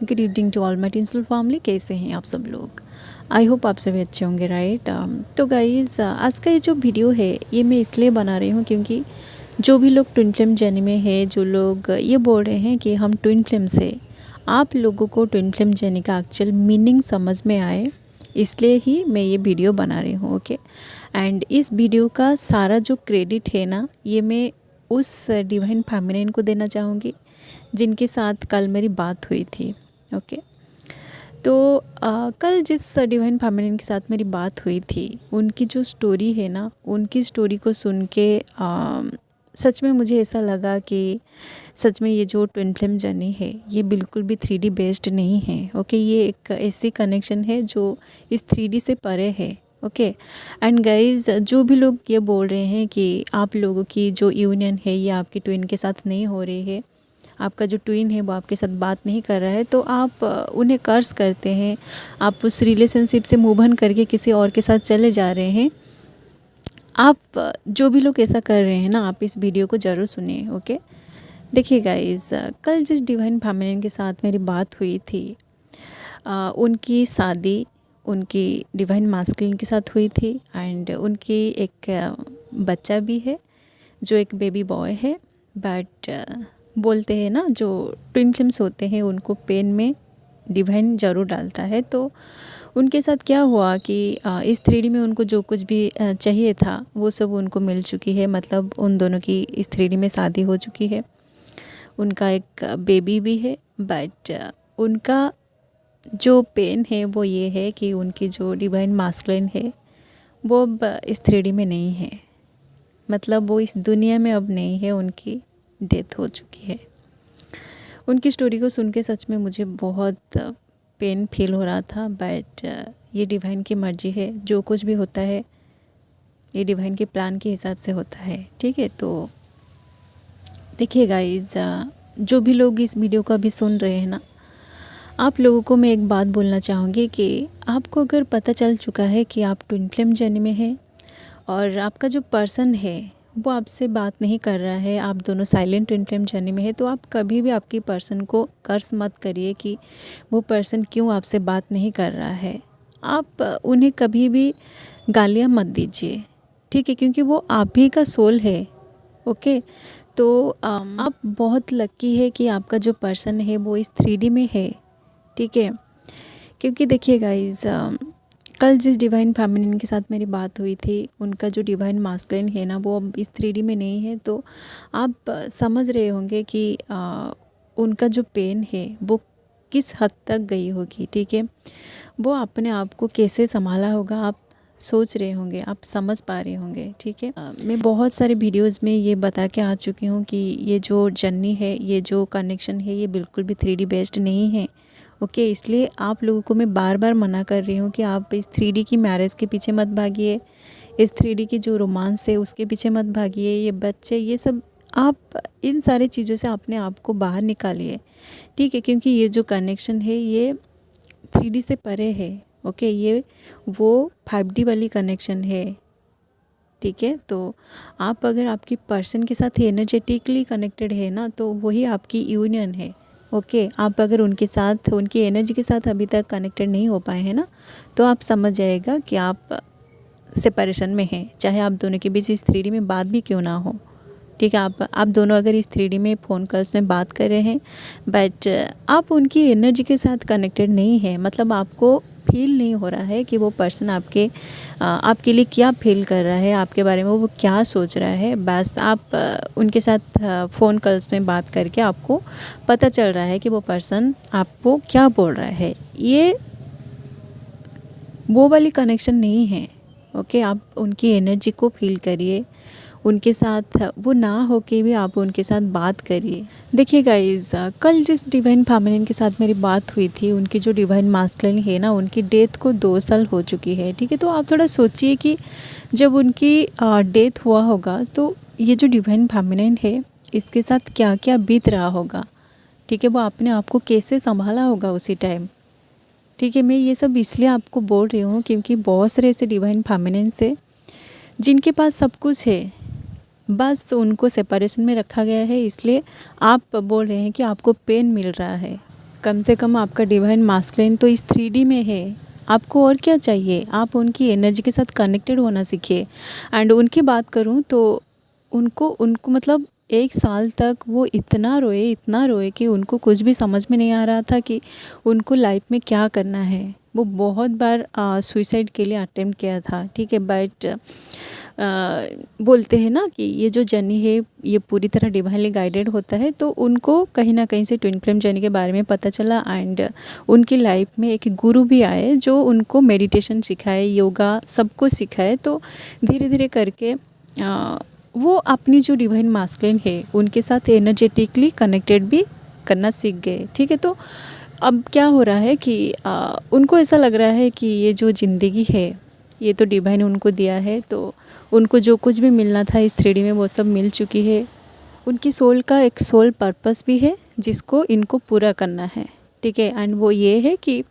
Good evening to all my tinsel family. कैसे हैं आप सब लोग? आई होप आप सभी अच्छे होंगे, राइट। तो गाइज़, आज का ये जो वीडियो है ये मैं इसलिए बना रही हूँ क्योंकि जो भी लोग ट्विन फ्लेम जर्नी में है, जो लोग ये बोल रहे हैं कि हम ट्विन फ्लेम से, आप लोगों को ट्विन फ्लेम जर्नी का एक्चुअल मीनिंग समझ में आए, इसलिए ही मैं ये वीडियो बना रही हूँ। ओके, एंड इस वीडियो का सारा जो क्रेडिट है ना, ये मैं उस डिवाइन फेमिनिन को देना चाहूँगी जिनके साथ कल मेरी बात हुई थी। ओके, तो कल जिस डिवाइन फेमिनिन के साथ मेरी बात हुई थी, उनकी जो स्टोरी है ना, उनकी स्टोरी को सुन के सच में मुझे ऐसा लगा कि सच में ये जो ट्विन फ्लेम जर्नी है ये बिल्कुल भी 3D बेस्ड नहीं है। ओके, ये एक ऐसी कनेक्शन है जो इस 3D से परे है। ओके, एंड गाइज, जो भी लोग ये बोल रहे हैं कि आप लोगों की जो यूनियन है ये आपकी ट्विन के साथ नहीं हो रही है, आपका जो ट्विन है वो आपके साथ बात नहीं कर रहा है, तो आप उन्हें कर्स करते हैं, आप उस रिलेशनशिप से मूव ऑन करके किसी और के साथ चले जा रहे हैं। आप जो भी लोग ऐसा कर रहे हैं ना, आप इस वीडियो को ज़रूर सुनिए। ओके, देखिए गाइस, कल जिस डिवाइन फेमिनिन के साथ मेरी बात हुई थी, उनकी शादी उनकी डिवाइन मास्कुलिन के साथ हुई थी, एंड उनकी एक बच्चा भी है जो एक बेबी बॉय है। बट बोलते हैं ना, जो ट्विन फ्लेम्स होते हैं उनको पेन में डिवाइन ज़रूर डालता है। तो उनके साथ क्या हुआ कि इस 3D में उनको जो कुछ भी चाहिए था वो सब उनको मिल चुकी है। मतलब उन दोनों की इस 3D में शादी हो चुकी है, उनका एक बेबी भी है। बट उनका जो पेन है वो ये है कि उनकी जो डिवाइन मास्कुलिन है वो अब इस 3D में नहीं है, मतलब वो इस दुनिया में अब नहीं है, उनकी डेथ हो चुकी है। उनकी स्टोरी को सुन के सच में मुझे बहुत पेन फील हो रहा था। बट ये डिवाइन की मर्जी है, जो कुछ भी होता है ये डिवाइन के प्लान के हिसाब से होता है। ठीक है, तो देखिए गाइज, जो भी लोग इस वीडियो को अभी सुन रहे हैं ना, आप लोगों को मैं एक बात बोलना चाहूँगी कि आपको अगर पता चल चुका है कि आप ट्विन फ्लेम जर्नी में हैं और आपका जो पर्सन है वो आपसे बात नहीं कर रहा है, आप दोनों साइलेंट ट्विन फ्लेम जर्नी में है, तो आप कभी भी आपकी पर्सन को कर्स मत करिए कि वो पर्सन क्यों आपसे बात नहीं कर रहा है। आप उन्हें कभी भी गालियाँ मत दीजिए, ठीक है, क्योंकि वो आप ही का सोल है। ओके, तो आप बहुत लकी है कि आपका जो पर्सन है वो इस 3D में है। ठीक है, क्योंकि देखिए गाइज, कल जिस डिवाइन फेमिनिन के साथ मेरी बात हुई थी, उनका जो डिवाइन मास्कुलिन है ना वो अब इस 3D में नहीं है। तो आप समझ रहे होंगे कि उनका जो पेन है वो किस हद तक गई होगी। ठीक है, वो अपने आप को कैसे संभाला होगा, आप सोच रहे होंगे, आप समझ पा रहे होंगे। ठीक है, मैं बहुत सारे वीडियोस में ये बता के आ चुकी हूँ कि ये जो जर्नी है, ये जो कनेक्शन है, ये बिल्कुल भी 3D बेस्ड नहीं है। ओके, इसलिए आप लोगों को मैं बार बार मना कर रही हूँ कि आप इस 3D की मैरिज के पीछे मत भागिए, इस 3D की जो रोमांस है उसके पीछे मत भागिए, ये बच्चे, ये सब, आप इन सारी चीज़ों से अपने आप को बाहर निकालिए। ठीक है, क्योंकि ये जो कनेक्शन है ये 3D से परे है। ओके, ये वो 5D वाली कनेक्शन है। ठीक है, तो आप अगर आपकी पर्सन के साथ एनर्जेटिकली कनेक्टेड है ना, तो वही आपकी यूनियन है। ओके, आप अगर उनके साथ, उनकी एनर्जी के साथ अभी तक कनेक्टेड नहीं हो पाए हैं ना, तो आप समझ जाएगा कि आप सेपरेशन में हैं, चाहे आप दोनों के बीच इस 3D में बात भी क्यों ना हो। ठीक है, आप दोनों अगर इस 3D में फ़ोन कॉल्स में बात कर रहे हैं, बट आप उनकी एनर्जी के साथ कनेक्टेड नहीं है, मतलब आपको फील नहीं हो रहा है कि वो पर्सन आपके लिए क्या फील कर रहा है, आपके बारे में वो क्या सोच रहा है। बस आप उनके साथ फ़ोन कॉल्स में बात करके आपको पता चल रहा है कि वो पर्सन आपको क्या बोल रहा है। ये वो वाली कनेक्शन नहीं है। ओके, आप उनकी एनर्जी को फील करिए, उनके साथ वो ना हो के भी आप उनके साथ बात करिए। देखिए गाइज, कल जिस डिवाइन फेमिनिन के साथ मेरी बात हुई थी, उनकी जो डिवाइन मास्कुलिन है ना, उनकी डेथ को 2 साल हो चुकी है। ठीक है, तो आप थोड़ा सोचिए कि जब उनकी डेथ हुआ होगा तो ये जो डिवाइन फेमिनिन है इसके साथ क्या क्या बीत रहा होगा। ठीक है, वो अपने आप को कैसे संभाला होगा उसी टाइम। ठीक है, मैं ये सब इसलिए आपको बोल रही हूँ क्योंकि बहुत सारे ऐसे डिवाइन फेमिनिन से जिनके पास सब कुछ है, बस उनको सेपरेशन में रखा गया है, इसलिए आप बोल रहे हैं कि आपको पेन मिल रहा है। कम से कम आपका डिवाइन मास्कुलिन तो इस 3D में है, आपको और क्या चाहिए। आप उनकी एनर्जी के साथ कनेक्टेड होना सीखिए। एंड उनकी बात करूं तो उनको मतलब 1 साल तक वो इतना रोए कि उनको कुछ भी समझ में नहीं आ रहा था कि उनको लाइफ में क्या करना है। वो बहुत बार सुसाइड के लिए अटेम्प्ट किया था, ठीक है, बट बोलते हैं ना कि ये जो जर्नी है ये पूरी तरह डिवाइनली गाइडेड होता है। तो उनको कहीं ना कहीं से ट्विन फ्लेम जर्नी के बारे में पता चला एंड उनकी लाइफ में एक गुरु भी आए जो उनको मेडिटेशन सिखाए, योगा सब कुछ सिखाए। तो धीरे धीरे करके वो अपनी जो डिवाइन मास्कुलिन है उनके साथ एनर्जेटिकली कनेक्टेड भी करना सीख गए, ठीक है। तो अब क्या हो रहा है कि उनको ऐसा लग रहा है कि ये जो ज़िंदगी है ये तो डिवाइन उनको दिया है, तो उनको जो कुछ भी मिलना था इस 3D में वो सब मिल चुकी है। उनकी सोल का एक सोल पर्पस भी है जिसको इनको पूरा करना है, ठीक है। एंड वो ये है कि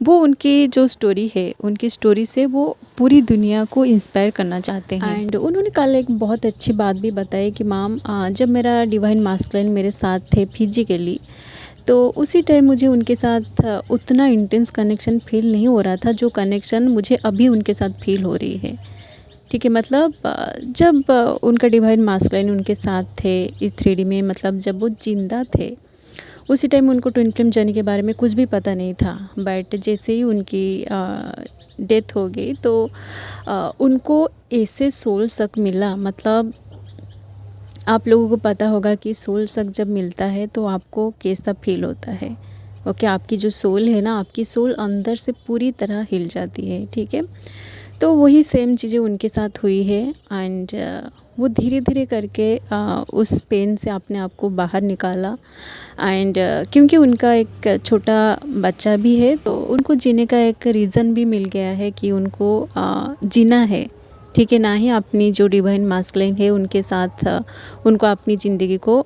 वो उनकी जो स्टोरी है उनकी स्टोरी से वो पूरी दुनिया को इंस्पायर करना चाहते हैं। एंड उन्होंने कल एक बहुत अच्छी बात भी बताई कि मैम जब मेरा डिवाइन मास्कुलिन मेरे साथ थे फिजिकली, तो उसी टाइम मुझे उनके साथ उतना इंटेंस कनेक्शन फील नहीं हो रहा था जो कनेक्शन मुझे अभी उनके साथ फील हो रही है, ठीक है। मतलब जब उनका डिवाइन मास्कुलिन उनके साथ थे इस 3D में, मतलब जब वो जिंदा थे उसी टाइम उनको ट्विन फ्लेम जर्नी के बारे में कुछ भी पता नहीं था। बट जैसे ही उनकी डेथ हो गई तो उनको ऐसे सोल सक मिला। मतलब आप लोगों को पता होगा कि सोल सक जब मिलता है तो आपको कैसा फील होता है। ओके, आपकी जो सोल है ना, आपकी सोल अंदर से पूरी तरह हिल जाती है, ठीक है। तो वही सेम चीज़ें उनके साथ हुई है एंड वो धीरे धीरे करके उस पेन से अपने आप को बाहर निकाला। एंड क्योंकि उनका एक छोटा बच्चा भी है तो उनको जीने का एक रीज़न भी मिल गया है कि उनको जीना है, ठीक है, ना ही अपनी जो डिवाइन मास्कुलिन है उनके साथ उनको अपनी ज़िंदगी को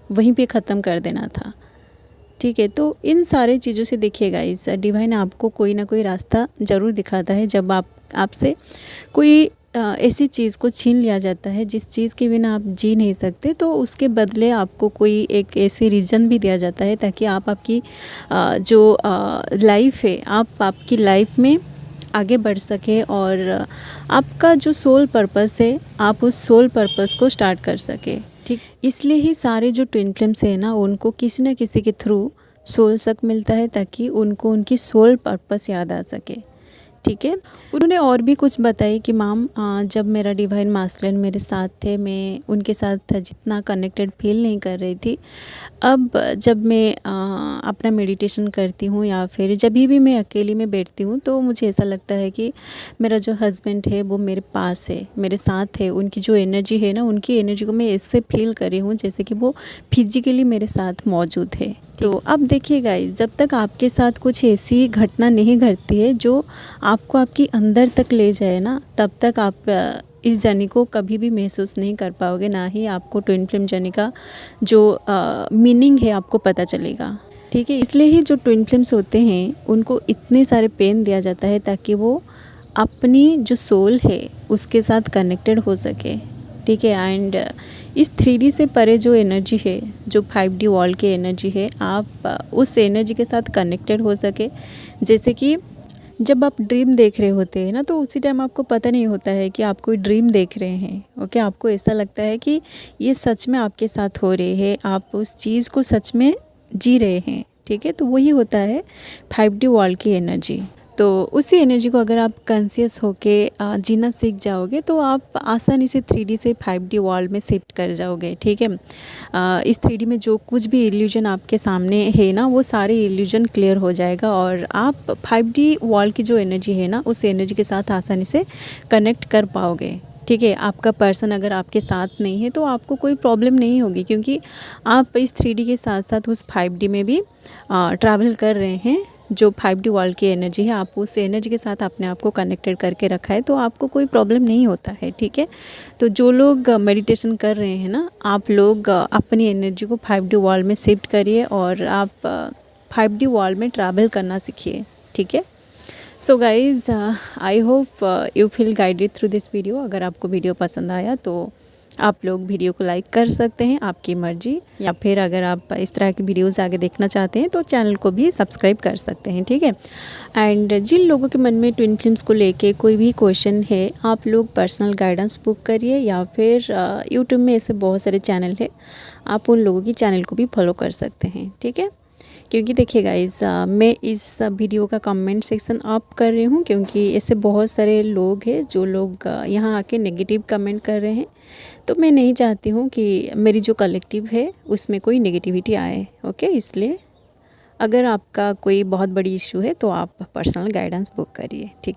वहीं पे ख़त्म कर देना था, ठीक है। तो इन सारे चीज़ों से देखिएगा इस डिवाइन आपको कोई ना कोई रास्ता ज़रूर दिखाता है। जब आपसे कोई ऐसी चीज़ को छीन लिया जाता है जिस चीज़ के बिना आप जी नहीं सकते, तो उसके बदले आपको कोई एक ऐसी रीज़न भी दिया जाता है ताकि आप आपकी जो लाइफ है आप आपकी लाइफ में आगे बढ़ सके और आपका जो सोल पर्पस है आप उस सोल पर्पस को स्टार्ट कर सके, ठीक। इसलिए ही सारे जो ट्विन फ्लेम्स है ना उनको किसी न किसी के थ्रू सोल सक मिलता है ताकि उनको उनकी सोल पर्पस याद आ सके, ठीक है। उन्होंने और भी कुछ बताई कि मैम जब मेरा डिवाइन मास्कुलिन मेरे साथ थे मैं उनके साथ जितना कनेक्टेड फील नहीं कर रही थी। अब जब मैं अपना मेडिटेशन करती हूँ या फिर जब भी मैं अकेली में बैठती हूँ तो मुझे ऐसा लगता है कि मेरा जो हस्बैंड है वो मेरे पास है, मेरे साथ है। उनकी जो एनर्जी है ना, उनकी एनर्जी को मैं ऐसे फील कर रही हूँ जैसे कि वो फिजिकली मेरे साथ मौजूद है। तो अब देखिए गाइस, जब तक आपके साथ कुछ ऐसी घटना नहीं घटती है जो आपको आपकी अंदर तक ले जाए ना, तब तक आप इस जर्नी को कभी भी महसूस नहीं कर पाओगे, ना ही आपको ट्विन फ्लेम जर्नी का जो मीनिंग है आपको पता चलेगा, ठीक है। इसलिए ही जो ट्विन फ्लेम्स होते हैं उनको इतने सारे पेन दिया जाता है ताकि वो अपनी जो सोल है उसके साथ कनेक्टेड हो सके, ठीक है। एंड इस 3D से परे जो एनर्जी है, जो 5D वर्ल्ड की एनर्जी है, आप उस एनर्जी के साथ कनेक्टेड हो सके। जैसे कि जब आप ड्रीम देख रहे होते हैं ना तो उसी टाइम आपको पता नहीं होता है कि आप कोई ड्रीम देख रहे हैं, ओके। आपको ऐसा लगता है कि ये सच में आपके साथ हो रही है, आप उस चीज़ को सच में जी रहे हैं, ठीक है। तो वही होता है 5D वर्ल्ड की एनर्जी। तो उसी एनर्जी को अगर आप कॉन्शियस होके जीना सीख जाओगे तो आप आसानी से 3D से 5D वर्ल्ड में शिफ्ट कर जाओगे, ठीक है। इस 3D में जो कुछ भी इल्यूजन आपके सामने है ना वो सारे इल्यूजन क्लियर हो जाएगा और आप 5D वर्ल्ड की जो एनर्जी है ना उस एनर्जी के साथ आसानी से कनेक्ट कर पाओगे, ठीक है। आपका पर्सन अगर आपके साथ नहीं है तो आपको कोई प्रॉब्लम नहीं होगी क्योंकि आप इस 3D के साथ साथ उस 5D में भी ट्रैवल कर रहे हैं। जो 5D वर्ल्ड की एनर्जी है आप उस एनर्जी के साथ अपने आप को कनेक्टेड करके रखा है तो आपको कोई प्रॉब्लम नहीं होता है, ठीक है। तो जो लोग मेडिटेशन कर रहे हैं ना, आप लोग अपनी एनर्जी को 5D वर्ल्ड में शिफ्ट करिए और आप 5D वर्ल्ड में ट्रैवल करना सीखिए, ठीक है। So guys, I hope you feel guided through this video. अगर आपको वीडियो पसंद आया तो आप लोग वीडियो को लाइक कर सकते हैं, आपकी मर्जी, या फिर अगर आप इस तरह की वीडियोस आगे देखना चाहते हैं तो चैनल को भी सब्सक्राइब कर सकते हैं, ठीक है। एंड जिन लोगों के मन में ट्विन फिल्म्स को लेके कोई भी क्वेश्चन है, आप लोग पर्सनल गाइडेंस बुक करिए, या फिर यूट्यूब में ऐसे बहुत सारे चैनल है, आप उन लोगों की चैनल को भी फॉलो कर सकते हैं, ठीक है। क्योंकि देखिए गाइस, मैं इस वीडियो का कमेंट सेक्शन ऑफ कर रही हूँ, क्योंकि ऐसे बहुत सारे लोग हैं जो लोग यहाँ आके नेगेटिव कमेंट कर रहे हैं, तो मैं नहीं चाहती हूँ कि मेरी जो कलेक्टिव है उसमें कोई नेगेटिविटी आए, ओके। इसलिए अगर आपका कोई बहुत बड़ी इशू है तो आप पर्सनल गाइडेंस बुक करिए, ठीक।